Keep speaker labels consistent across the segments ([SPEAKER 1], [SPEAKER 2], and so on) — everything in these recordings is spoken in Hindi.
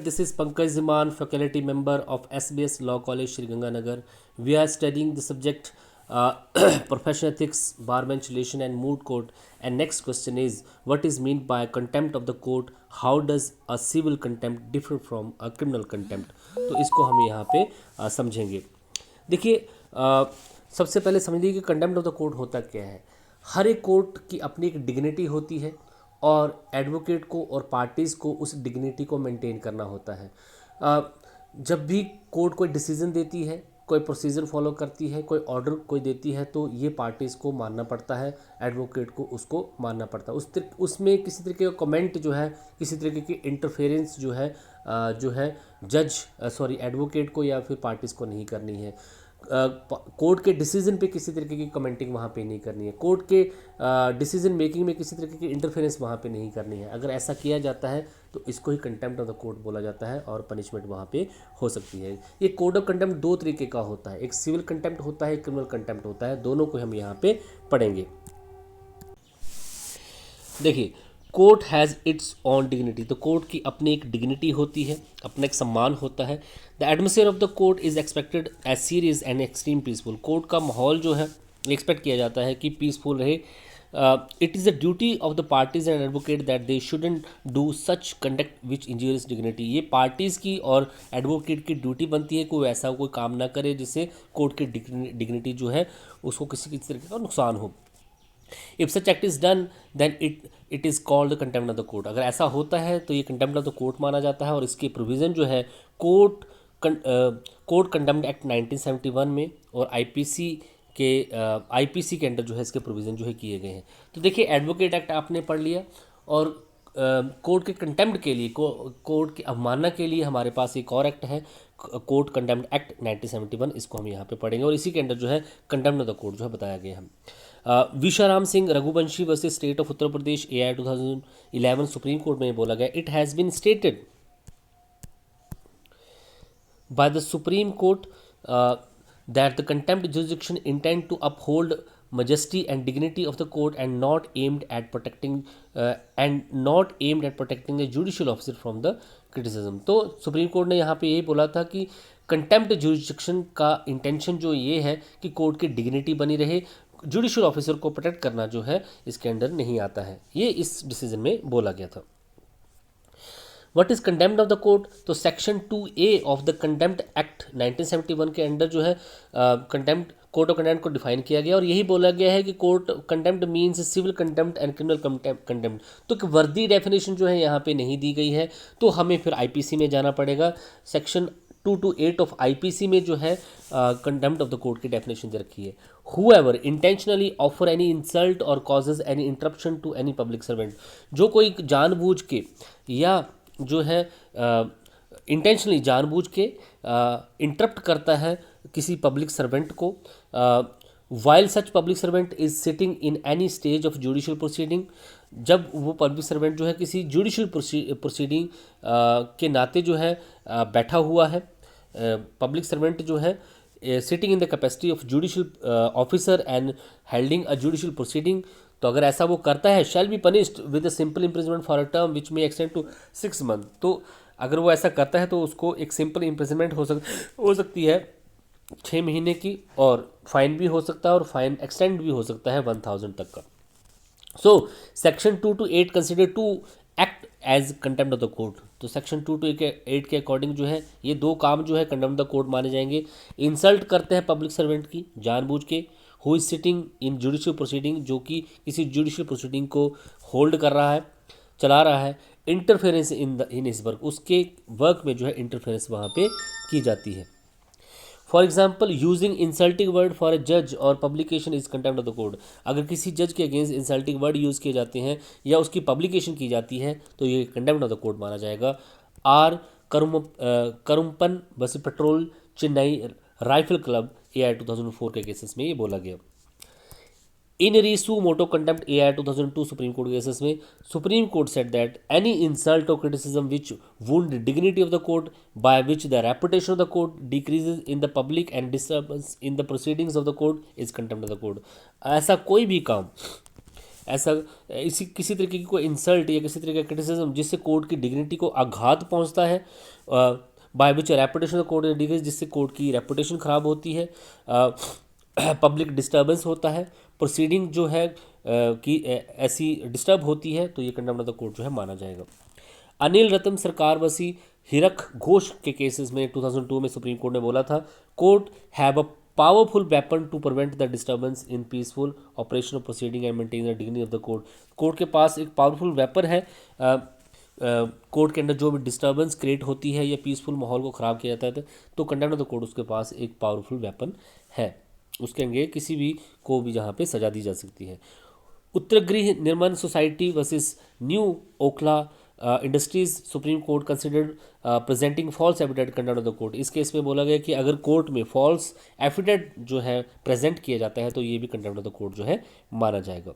[SPEAKER 1] This is Pankaj Ziman, faculty member of SBS Law College, Sriganganagar. We are studying the subject professional ethics, bar bench relation, and moot court. And next question is, what is meant by contempt of the court? How does a civil contempt differ from a criminal contempt? तो इसको हम यहाँ पे समझेंगे. देखिए, सबसे पहले समझ लीजिए कि कंटेम्प्ट ऑफ द कोर्ट होता क्या है. हर एक कोर्ट की अपनी एक डिग्निटी होती है और एडवोकेट को और पार्टीज़ को उस डिग्निटी को मेंटेन करना होता है. जब भी कोर्ट कोई डिसीजन देती है, कोई प्रोसीजर फॉलो करती है, कोई ऑर्डर कोई देती है, तो ये पार्टीज़ को मानना पड़ता है, एडवोकेट को उसको मानना पड़ता है. उसमें किसी तरीके का कमेंट जो है, किसी तरीके की इंटरफेरेंस जो है एडवोकेट को या फिर पार्टीज़ को नहीं करनी है. कोर्ट के डिसीजन पे किसी तरीके की कमेंटिंग वहाँ पे नहीं करनी है. कोर्ट के डिसीजन मेकिंग में किसी तरीके की इंटरफेरेंस वहाँ पे नहीं करनी है. अगर ऐसा किया जाता है तो इसको ही कंटेम्प्ट ऑफ द कोर्ट बोला जाता है और पनिशमेंट वहाँ पे हो सकती है. ये कोड ऑफ कंटेम्प्ट दो तरीके का होता है, एक सिविल कंटेम्प्ट होता है, एक क्रिमिनल कंटेम्प्ट होता है. दोनों को हम यहाँ पे पढ़ेंगे. देखिए, court has its on dignity. तो कोर्ट की अपनी एक डिग्निटी होती है, अपना एक सम्मान होता है. The atmosphere of the court is expected as serious and extreme peaceful. Court का माहौल जो है एक्सपेक्ट किया जाता है कि पीसफुल रहे. It is the duty of the parties and advocate that they shouldn't do such conduct which injurious dignity. ये पार्टीज़ की और एडवोकेट की ड्यूटी बनती है कोई ऐसा कोई काम ना करे जिससे कोर्ट की डिग्निटी जो है उसको किसी तरीके का नुकसान हो. If such act is done then it is called contempt of the court. अगर ऐसा होता है तो ये कंटेम्प्ट ऑफ द कोर्ट माना जाता है. और इसकी प्रोविज़न जो है कोर्ट कंटेम्प्ट एक्ट 1971 में और आईपीसी के अंडर जो है इसके प्रोविज़न जो है किए गए हैं. तो देखिए, एडवोकेट एक्ट आपने पढ़ लिया और कोर्ट के कंटेम्प्ट के लिए, कोर्ट की अवमानना के लिए हमारे पास एक और एक्ट है, कोर्ट कंटेम्प्ट एक्ट 1971. इसको हम यहाँ पे पढ़ेंगे और इसी के अंडर जो है कंटेम्प्ट ऑफ द कोर्ट जो है बताया गया है. Visharam Singh Raghuvanshi versus state of Uttar Pradesh AI 2011 supreme court में बोला गया, it has been stated by the Supreme Court that the contempt jurisdiction intend to uphold majesty and dignity of the court and not aimed at protecting a judicial officer from the criticism. तो सुप्रीम कोर्ट ने यहाँ पे ये बोला था कि कंटेम्प्ट जुरिस्डिक्शन का इंटेंशन जो ये है कि कोर्ट की डिग्निटी बनी रहे, जुडिशियल ऑफिसर को प्रोटेक्ट करना जो है इसके अंडर नहीं आता है. ये इस डिसीजन में बोला गया था. What is contempt of the court? तो section 2A of the contempt act 1971 के अंडर जो है कंटेम्प्ट, कोर्ट ऑफ कंटेम्प्ट को डिफाइन किया गया और यही बोला गया है कि court contempt means civil contempt and criminal contempt. तो वर्दी डेफिनेशन जो है यहाँ पे नहीं दी गई है, तो हमें फिर आईपीसी में जाना पड़ेगा. सेक्शन 228 ऑफ आईपीसी में जो है कंटेम्प्ट ऑफ द कोर्ट की डेफिनेशन दे रखी है. Whoever intentionally offer any insult और causes any interruption to any public servant. जो कोई जानबूझ के या जो है इंटेंशनली जानबूझ के इंटरप्ट करता है किसी पब्लिक सर्वेंट को, while such public servant is sitting in any stage of judicial proceeding. जब वो पब्लिक सर्वेंट जो है किसी जुडिशियल प्रोसीडिंग के नाते जो है बैठा हुआ है, पब्लिक सर्वेंट जो है sitting in the capacity of judicial officer and holding a judicial proceeding. तो अगर ऐसा वो करता है, shall be punished with a simple imprisonment for a term which may extend to 6 month. तो अगर वो ऐसा करता है तो उसको एक सिंपल इम्प्रिजनमेंट हो सकती है 6 महीने की, और फाइन भी हो सकता है और फाइन एक्सटेंड भी हो सकता है 1000 तक का. So section 2 to 8 consider to act as contempt of the court. तो सेक्शन 2 to 8 के अकॉर्डिंग जो है ये दो काम जो है कंटेम्प्ट ऑफ द कोर्ट माने जाएंगे. इंसल्ट करते हैं पब्लिक सर्वेंट की जानबूझ के, who is sitting in judicial proceeding, जो कि किसी जुडिशियल प्रोसीडिंग को होल्ड कर रहा है, चला रहा है. इंटरफेरेंस इन हिज वर्क, उसके वर्क में जो है इंटरफेरेंस वहाँ पे की जाती है. For example, using insulting word for a जज और publication is contempt of the court. अगर किसी जज के अगेंस्ट इंसल्टिंग वर्ड यूज़ किए जाते हैं या उसकी पब्लिकेशन की जाती है तो ये कंटेम्प्ट ऑफ द कोर्ट माना जाएगा. आर करुम्पन बस पेट्रोल चेन्नई राइफल क्लब AI 2004 के केसेस में ये बोला गया. In re suo motu contempt AI 2002 supreme court cases में supreme court said that any insult और criticism which wound dignity of the court by which the reputation of the court decreases in the public and disturbance in the proceedings of the court is contempt of the court. ऐसा कोई भी काम ऐसा इसी किसी तरीके की कोई इंसल्ट या किसी तरीके का क्रिटिसिज्म जिससे कोर्ट की डिग्निटी को आघात पहुंचता है, by which reputation of court degrees, जिससे कोर्ट की रेपुटेशन खराब होती है, पब्लिक डिस्टर्बेंस होता है, प्रोसीडिंग जो है कि ऐसी डिस्टर्ब होती है, तो ये कंटेम्प्ट ऑफ द कोर्ट जो है माना जाएगा। अनिल रतन सरकार वसी हिरक घोष के केसेस में 2002 में सुप्रीम कोर्ट ने बोला था, court have a powerful weapon to prevent the disturbance in peaceful operation of proceeding and maintain the dignity of the court. Court के पास एक पावरफुल वेपन है, कोर्ट के अंदर जो भी डिस्टर्बेंस क्रिएट होती है या पीसफुल माहौल को ख़राब किया जाता है, तो कंटेम्प्ट ऑफ द कोर्ट उसके पास एक पावरफुल वेपन है, उसके अंगे किसी भी को भी जहाँ पे सजा दी जा सकती है। Uttargrih Nirman society versus new Okhla industries, supreme court considered presenting false affidavit contempt of the court. इस केस में बोला गया कि अगर कोर्ट में फॉल्स एफिडेविट जो है प्रेजेंट किया जाता है, तो ये भी कंटेम्प्ट ऑफ द कोर्ट जो है माना जाएगा।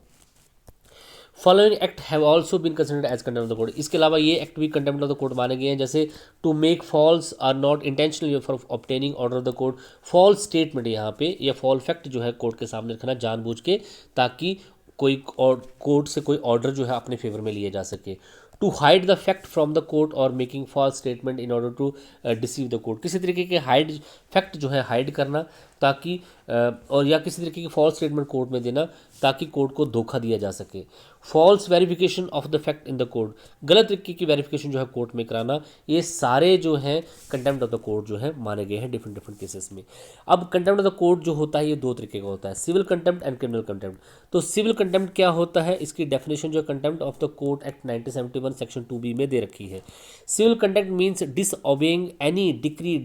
[SPEAKER 1] Following act have also been considered as contempt of the court. इसके अलावा ये एक्ट भी कंटेम्प्ट ऑफ द कोर्ट माने गए हैं, जैसे to make false are not intentionally for obtaining order of the court. False statement यहाँ पे या फॉल फैक्ट जो है कोर्ट के सामने रखना जानबूझ के, ताकि कोई और कोर्ट से कोई ऑर्डर जो है अपने फेवर में लिए जा सके। To hide the fact from the court और making false statement in order to deceive the court. किसी तरीके के हाइड फैक्ट जो है हाइड करना, ताकि और या किसी तरीके की फॉल्स स्टेटमेंट कोर्ट में देना ताकि कोर्ट को धोखा दिया जा सके। False verification of the fact in the court, गलत तरीके की वेरिफिकेशन जो है कोर्ट में कराना, ये सारे जो हैं कंटेम्प्ट ऑफ द कोर्ट जो है माने गए हैं डिफरेंट डिफरेंट केसेस में। अब कंटेम्प्ट ऑफ द कोर्ट जो होता है ये दो तरीके का होता है, civil contempt and criminal contempt. तो सिविल कंटेम्प्ट क्या होता है, इसकी डेफिनेशन जो contempt of the court act 1971 section 2B में दे रखी है। Civil contempt means disobeying any decree,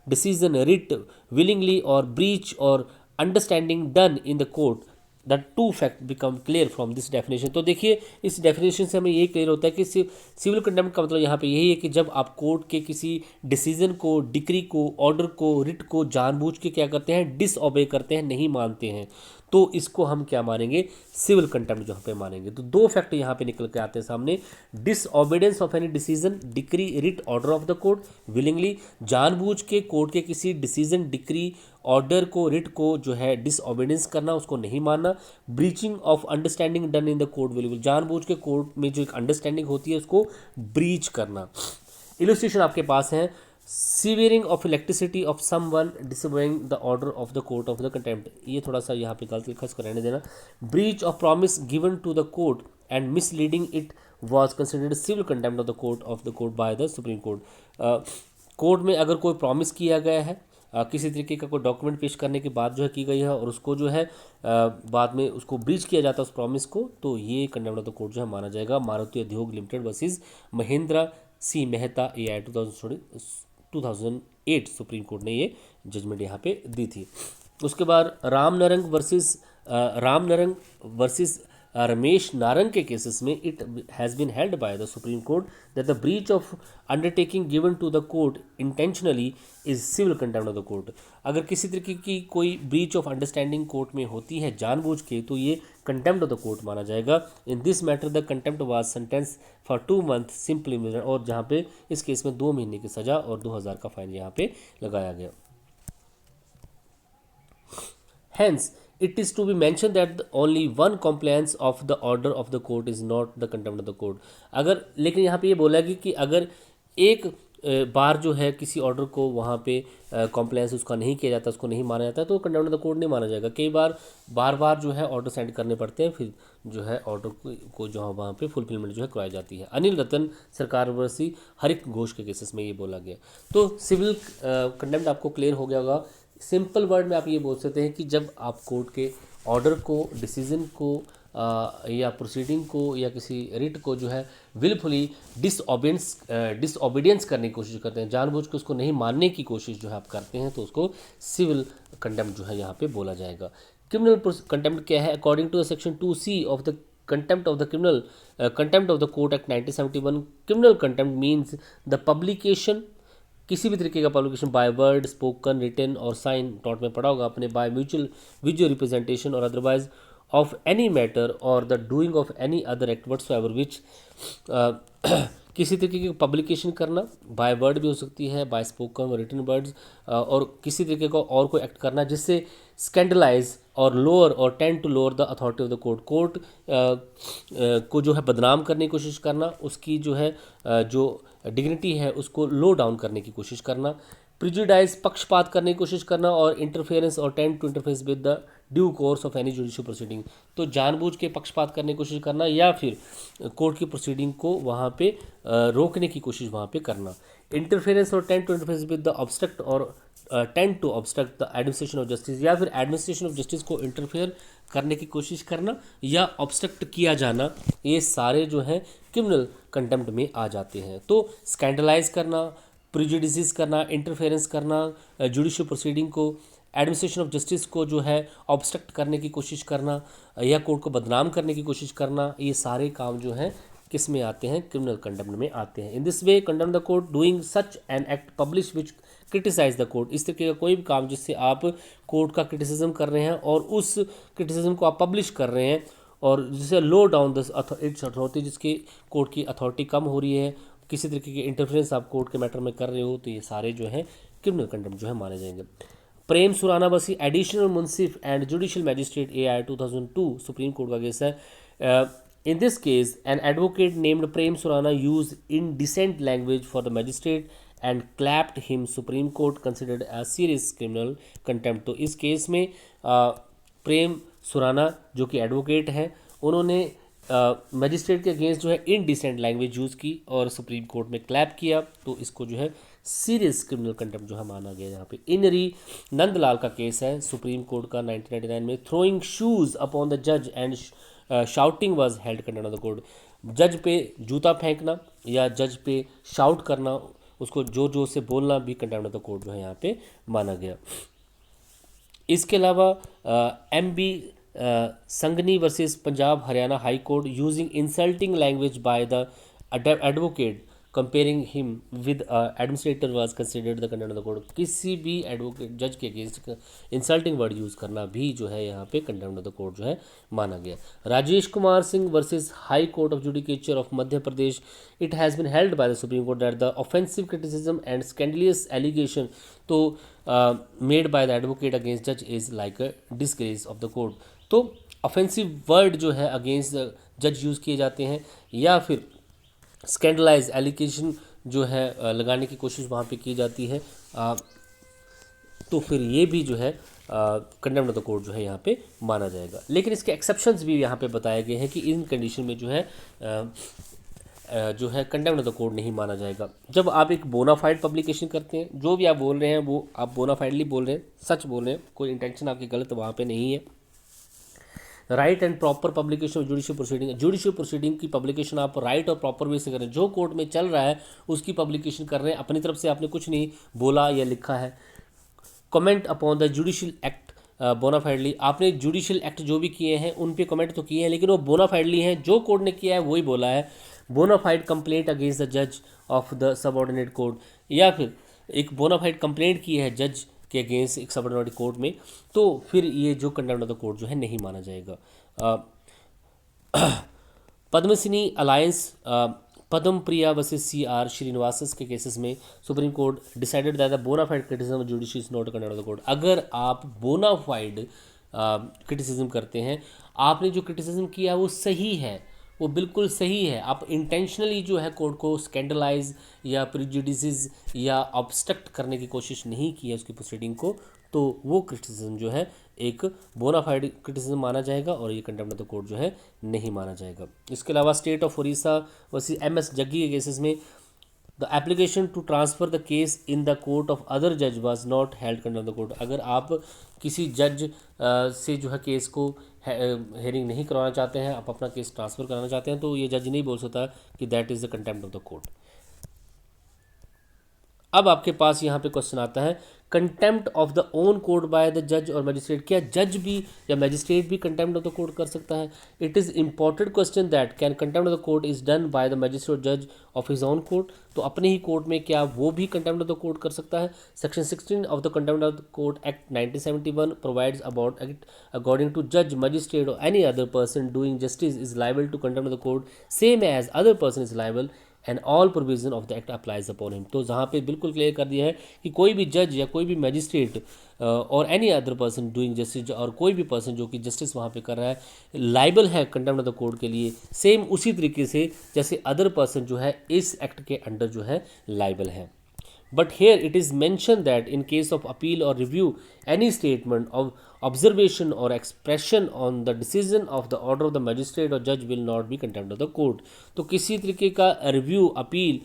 [SPEAKER 1] decision, writ, willingly or breach or understanding done in the court. The two fact become clear from this definition। तो देखिए इस डेफिनेशन से हमें ये क्लियर होता है कि सिविल कंटेम्प्ट का मतलब यहाँ पे यही है कि जब आप कोर्ट के किसी डिसीजन को, डिक्री को, ऑर्डर को, रिट को जानबूझ के क्या करते हैं, डिसओबे करते हैं, नहीं मानते हैं, तो इसको हम क्या मानेंगे, सिविल कंटेम्प्ट जहाँ पे मानेंगे। तो दो फैक्ट यहाँ पे निकल के आते हैं सामने, disobedience of any decision, decree, writ, order of the court, willingly, जानबूझ के कोर्ट के किसी डिसीजन, डिक्री, ऑर्डर को, रिट को जो है डिसओबीडियंस करना, उसको नहीं मानना। Breaching of understanding done in the court willingly, जानबूझ के कोर्ट में जो एक अंडरस्टैंडिंग होती है उसको ब्रीच करना। इलस्ट्रेशन आपके पास है, severing of electricity of someone disobeying the order of the court of the contempt, ये थोड़ा सा यहाँ पे गलत लिखा, इसको रहने देना। Breach of promise given to the court and misleading it was considered civil contempt of the court by the supreme court. Court में अगर कोई प्रॉमिस किया गया है, किसी तरीके का कोई डॉक्यूमेंट पेश करने की बात जो है की गई है और उसको जो है बाद में उसको ब्रीच किया जाता है उस प्रॉमिस को, तो ये कंटेम्प्ट ऑफ द कोर्ट जो है माना जाएगा। मारुति उद्योग लिमिटेड वर्सेस महेंद्रा सी मेहता AI 2008 सुप्रीम कोर्ट ने ये जजमेंट यहाँ पे दी थी। उसके बाद रामनरंग वर्सेस रमेश नारंग के केसेस में it has been held by the supreme court that the breach of undertaking given to the court intentionally is civil contempt of the court. अगर किसी तरीके की कोई ब्रीच ऑफ अंडरस्टैंडिंग कोर्ट में होती है जानबूझ के, तो ये कंटेम्प्ट ऑफ द कोर्ट माना जाएगा। In this matter the contempt was sentence for 2 month simple imprisonment, और जहाँ पे इस केस में 2 महीने की सजा और 2000 का फाइन यहाँ पे लगाया गया। Hence, it is to be mentioned that only one compliance of the order of the court is not the contempt of the court। अगर लेकिन यहाँ पे ये बोला कि अगर एक बार जो है किसी ऑर्डर को वहाँ पे कॉम्प्लायंस उसका नहीं किया जाता, उसको नहीं माना जाता, तो कंटेम्प्ट ऑफ द कोर्ट नहीं माना जाएगा। कई बार बार जो है ऑर्डर सेंड करने पड़ते हैं, फिर जो है ऑर्डर को जो है वहाँ पे फुलफिलमेंट जो है करवाई जाती है। अनिल रतन सरकार वर्सी हरिक घोष के केसेस में ये बोला गया। तो सिविल कंटेम्प्ट आपको क्लियर हो गया होगा। सिंपल वर्ड में आप ये बोल सकते हैं कि जब आप कोर्ट के ऑर्डर को, डिसीजन को या प्रोसीडिंग को या किसी रिट को जो है विलफुली डिसओबीडियंस करने की कोशिश करते हैं, जानबूझ के उसको नहीं मानने की कोशिश जो है आप करते हैं, तो उसको सिविल कंटेम्प्ट जो है यहाँ पे बोला जाएगा। क्रिमिनल कंटेम्प्ट क्या है? According to section 2C of the contempt of the criminal contempt of the court act 1971, criminal contempt means the publication, किसी भी तरीके का publication by word, spoken, written और साइन, टॉट में पढ़ा होगा आपने, बाय म्यूचुअल विजुअल रिप्रेजेंटेशन और अदरवाइज ऑफ एनी मैटर और the doing of any other act whatsoever which, किसी तरीके की पब्लिकेशन करना, बाय वर्ड भी हो सकती है, बाय स्पोकन और रिटन वर्ड्स, और किसी तरीके का और कोई एक्ट करना जिससे स्कैंडलाइज और लोअर और tend to lower the authority of the court, court को जो है बदनाम करने की कोशिश करना, उसकी जो है जो डिग्निटी है उसको लो डाउन करने की कोशिश करना, प्रिजुडाइज पक्षपात करने की कोशिश करना, और इंटरफेरेंस और tend to interference with the due course of any judicial proceeding, तो जानबूझ के पक्षपात करने की कोशिश करना या फिर कोर्ट की प्रोसीडिंग को वहाँ पे रोकने की कोशिश वहाँ पे करना, इंटरफेरेंस और tend to interference with the obstruct और tend to obstruct the administration of justice, या फिर एडमिनिस्ट्रेशन ऑफ जस्टिस को इंटरफेयर करने की कोशिश करना या ऑब्स्ट्रक्ट किया जाना, ये सारे जो हैं क्रिमिनल कंटेम्प्ट में आ जाते हैं। तो स्कैंडलाइज करना, प्रिजुडिस करना, इंटरफेरेंस करना जुडिशियल प्रोसीडिंग को, एडमिनिस्ट्रेशन ऑफ जस्टिस को जो है ऑब्स्ट्रक्ट करने की कोशिश करना या कोर्ट को बदनाम करने की कोशिश करना, ये सारे काम जो हैं किस में आते हैं, क्रिमिनल कंटेम्प्ट में आते हैं। In this way condemn the court doing such an act publish which criticize the court, इस तरीके का कोई भी काम जिससे आप कोर्ट का क्रिटिसिज्म कर रहे हैं और उस क्रिटिसिज्म को आप पब्लिश कर रहे हैं और जिससे लो डाउन द इट्स अथॉरिटी, जिसकी कोर्ट की अथॉरिटी कम हो रही है, किसी तरीके के इंटरफेरेंस आप कोर्ट के मैटर में कर रहे हो, तो ये सारे जो है क्रिमिनल कंटेम्प्ट जो है माने जाएंगे। प्रेम सुराना बसी additional Munsif and judicial magistrate AIR 2002 supreme court का केस है। In this case, an advocate named Prem Surana used indecent language for the magistrate and clapped him. Supreme Court considered as serious criminal contempt. तो इस केस में प्रेम सुराना जो कि एडवोकेट हैं, उन्होंने मजिस्ट्रेट के अगेंस्ट जो है इनडिसेंट लैंग्वेज यूज़ की और सुप्रीम कोर्ट में क्लैप किया, तो इसको जो है सीरियस क्रिमिनल कंटेम्प्ट जो है माना गया। यहाँ पे इनरी नंदलाल का केस है सुप्रीम कोर्ट का 1999 में, थ्रोइंग शूज़ अपॉन द जज and shouting was held contempt of the court, जज पे जूता फेंकना या जज पे शाउट करना, उसको जोर जोर से बोलना भी कंटेम्प्ट ऑफ द कोर्ट जो है यहाँ पे माना गया। इसके अलावा MB Sangani versus Punjab Haryana high court, using insulting language by the advocate comparing him with administrator was considered the contempt of the court, किसी भी एडवोकेट जज के अगेंस्ट इंसल्टिंग वर्ड यूज़ करना भी जो है यहाँ पे कंटेम्प्ट ऑफ द कोर्ट जो है माना गया। Rajesh Kumar Singh versus high court of judicature of Madhya Pradesh, it has been held by the supreme court that the offensive criticism and scandalous allegation तो made by the advocate against जज is like a disgrace of the court, तो ऑफेंसिव वर्ड जो है अगेंस्ट जज यूज़ किए जाते हैं या फिर स्कैंडलाइज एलिगेशन जो है लगाने की कोशिश वहाँ पे की जाती है, तो फिर ये भी जो है कंडेम्प्ट ऑफ द कोर्ट जो है यहाँ पे माना जाएगा। लेकिन इसके एक्सेप्शंस भी यहाँ पे बताए गए हैं कि इन कंडीशन में जो है कंडेम्प्ट ऑफ द कोर्ट नहीं माना जाएगा। जब आप एक बोनाफाइड पब्लिकेशन करते हैं, जो भी आप बोल रहे हैं वो आप बोनाफाइडली बोल रहे हैं, सच बोल रहे हैं, कोई इंटेंशन आपकी गलत वहाँ पे नहीं है। Right and proper publication of judicial proceeding, judicial proceeding की पब्लिकेशन आप राइट और प्रॉपर वे से कर रहे हैं, जो कोर्ट में चल रहा है उसकी पब्लिकेशन कर रहे हैं, अपनी तरफ से आपने कुछ नहीं बोला या लिखा है। Comment upon the judicial act bonafidely, आपने जुडिशियल एक्ट जो भी किए हैं उन पे कमेंट तो किए हैं लेकिन वो बोनाफाइडली हैं, जो कोर्ट ने किया है वही बोला है। बोनाफाइड कंप्लेंट अगेंस्ट द जज ऑफ द सबऑर्डिनेट कोर्ट, या फिर एक बोनाफाइड कंप्लेंट की है जज के अगेंस्ट एक सबऑर्डिनेट कोर्ट में, तो फिर ये जो कंडेम्प्ट ऑफ द कोर्ट जो है नहीं माना जाएगा। Padmasini alias Padma Priya versus CR Srinivasas के केसेस में supreme court decided that the bona fide criticism of judiciary is not contempt of the court. अगर आप बोनाफाइड क्रिटिसिज्म करते हैं, आपने जो क्रिटिसिज्म किया है वो सही है, वो बिल्कुल सही है, आप इंटेंशनली जो है कोर्ट को स्कैंडलाइज या प्रिजुडिस या ऑब्स्ट्रक्ट करने की कोशिश नहीं की है उसकी प्रोसीडिंग को, तो वो क्रिटिसिज्म जो है एक बोनाफाइड क्रिटिसिज्म माना जाएगा और ये कंटेम्प्ट ऑफ द कोर्ट जो है नहीं माना जाएगा। इसके अलावा state of Orissa versus MS Jaggi के केसेस में the application to transfer the case in the court of other जज was not held contempt of the court. अगर आप किसी जज से जो है केस को हेयरिंग नहीं करवाना चाहते हैं, आप अपना केस ट्रांसफ़र कराना चाहते हैं, तो ये जज नहीं बोल सकता कि that is the contempt of the court. अब आपके पास यहाँ पे क्वेश्चन आता है, contempt of the own court by the जज और मजिस्ट्रेट, क्या जज भी या मजिस्ट्रेट भी कंटेम्प्ट ऑफ द कोर्ट कर सकता है? It is important question that can contempt of the court is done by the magistrate जज ऑफ हिज ओन कोर्ट, तो अपने ही कोर्ट में क्या वो भी कंटेम्प्ट ऑफ द कोर्ट कर सकता है? Section 16 of the contempt of the court act 1971 provides about it, according to जज मजिस्ट्रेट और any other person doing justice is liable to contempt of the court same as other person is liable and all provision of the act applies upon him. तो जहाँ पे बिल्कुल क्लियर कर दिया है कि कोई भी जज या कोई भी मैजिस्ट्रेट और any other person doing justice, और कोई भी पर्सन जो कि जस्टिस वहाँ पे कर रहा है, लाइबल है कंटेम्प्ट ऑफ द कोर्ट के लिए, सेम उसी तरीके से जैसे अदर पर्सन जो है इस एक्ट के अंडर जो है लाइबल है। But here it is mentioned that in case of appeal or review, any statement of observation or expression on the decision of the order of the magistrate or judge will not be contempt of the court। तो किसी तरीके का रिव्यू, अपील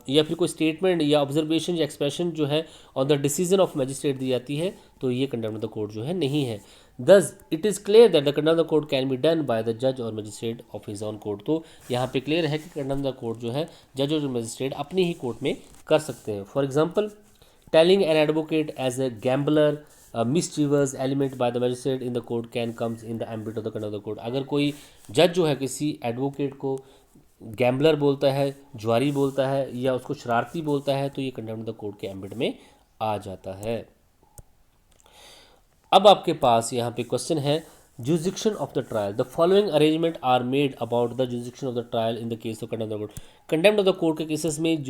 [SPEAKER 1] या फिर कोई स्टेटमेंट या ऑब्जर्वेशन या एक्सप्रेशन जो है on the decision of magistrate दी जाती है, तो ये कंटेम्प्ट ऑफ द कोर्ट जो है नहीं है। Thus it is clear that the contempt of the court can be done by the जज और magistrate of his on court. तो यहाँ पे क्लियर है कि कंटेम्प्ट ऑफ द कोर्ट जो है जज और मैजिस्ट्रेट अपनी ही कोर्ट में कर सकते हैं। For example, telling an advocate as a gambler mischievous element by the magistrate in the court can comes in the ambit of the contempt of the court. अगर कोई जज जो है किसी एडवोकेट को गैम्बलर बोलता है, जुआरी बोलता है या उसको शरारती बोलता है, तो ये कंटेम्प्ट ऑफ द कोर्ट के एम्बिट में आ जाता है। अब आपके पास यहाँ पे क्वेश्चन है, jurisdiction of the trial, the following arrangement are made about the jurisdiction of the trial in the case of contempt of the court. Contempt of the court के केसेस में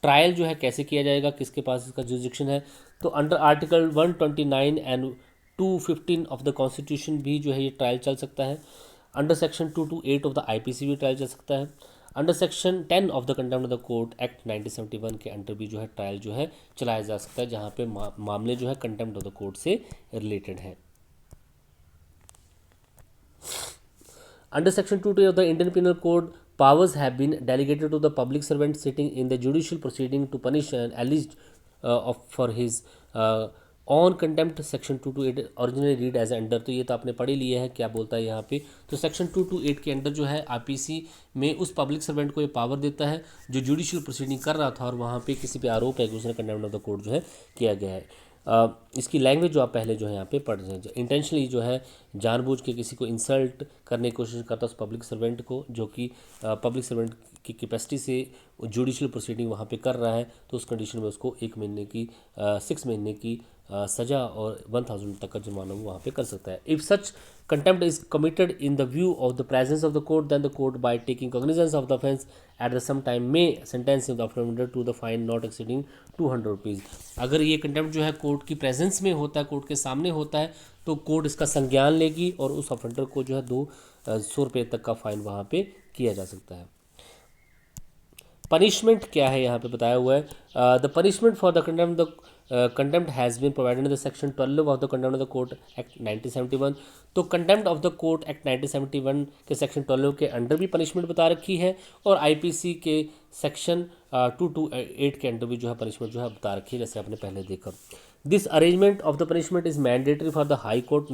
[SPEAKER 1] ट्रायल जो है कैसे किया जाएगा, किसके पास इसका जुरिडिक्शन है। तो under article 129 and 215 of the constitution भी जो है ये ट्रायल चल सकता है। Under section 228 of the IPC भी ट्रायल चल सकता है। Under section 10 of the contempt of the court act 1971 के अंडर भी जो है ट्रायल जो है चलाया जा सकता है, जहाँ पे मामले जो है कंटेम्प्ट ऑफ द कोर्ट से रिलेटेड है। Under Section 2 of the Indian Penal Code, powers have been delegated to the public servant sitting in the judicial proceeding to punish an alleged for his on contempt. Section 228 originally read as under. तो ये तो आपने पढ़ ही लिया है क्या बोलता है यहाँ पे। तो सेक्शन 228 के अंडर जो है आईपीसी में उस पब्लिक सर्वेंट को ये पावर देता है जो जुडिशियल प्रोसीडिंग कर रहा था और वहाँ पे किसी पे आरोप है कि उसने कंटेम्प्ट ऑफ द कोर्ट जो है किया गया है। इसकी लैंग्वेज जो आप पहले जो है यहाँ पे पढ़ रहे हैं, इंटेंशनली जो है जानबूझ के किसी को इंसल्ट करने की कोशिश करता है उस पब्लिक सर्वेंट को, जो कि पब्लिक सर्वेंट की कैपेसिटी से जुडिशियल प्रोसीडिंग वहाँ पे कर रहा है, तो उस कंडीशन में उसको 1 महीने की 6 महीने की सज़ा और 1000 तक का जुर्माना वो वहाँ पे कर सकता है। If such contempt is committed in the view of the presence of the court, then the court by taking cognizance of the offence at the some time may sentence the offender to the fine not exceeding 200 rupees. अगर ये कंटेम्प्ट जो है कोर्ट की प्रेजेंस में होता है, कोर्ट के सामने होता है, तो कोर्ट इसका संज्ञान लेगी और उस ऑफेंडर को जो है 200 रुपये तक का फाइन वहाँ पे किया जा सकता है। पनिशमेंट क्या है यहाँ पे बताया हुआ है, the punishment for the contempt has been provided in the section 12 of the contempt of the court act 1971। तो contempt of the court act 1971 के सेक्शन 12 के अंडर भी पनिशमेंट बता रखी है और आईपीसी के सेक्शन 228 के अंडर भी जो है पनिशमेंट जो है बता रखी है, जैसे आपने पहले देखा। This arrangement of the punishment is mandatory for the high court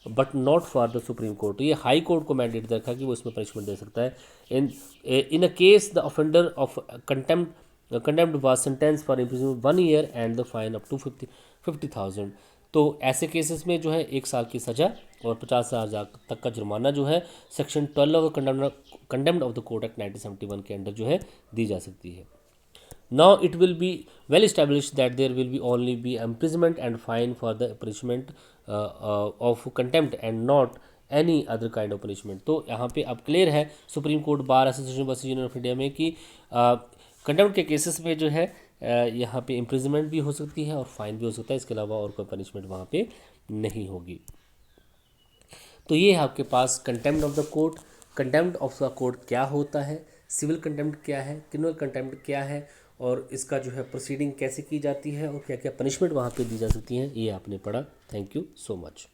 [SPEAKER 1] but not for the supreme court. तो ये हाई कोर्ट को मैंडेट दे रखा है कि वो इसमें पनिशमेंट दे सकता है। In a case the offender of contempt was sentence for imprisonment 1 year and the fine up to 50,000। तो ऐसे केसेस में जो है 1 साल की सज़ा और 50,000 तक का जुर्माना जो है section 12 of contempt of the court act 1971 के अंडर जो है दी जा सकती है। Now it will be well established that there will be only be imprisonment and fine for the punishment of contempt and not any other kind of punishment। तो यहाँ पे अब क्लियर है supreme court bar association versus union of India में कि कंटेम्प्ट के केसेस में जो है यहाँ पे इम्प्रिजनमेंट भी हो सकती है और फाइन भी हो सकता है, इसके अलावा और कोई पनिशमेंट वहाँ पे नहीं होगी। तो ये है आपके पास contempt of the court. Contempt of the court क्या होता है, सिविल कंटेम्प्ट क्या है, क्रिमिनल कंटेम्प्ट क्या है और इसका जो है प्रोसीडिंग कैसे की जाती है और क्या क्या पनिशमेंट वहाँ पे दी जा सकती हैं, ये आपने पढ़ा। Thank you so much.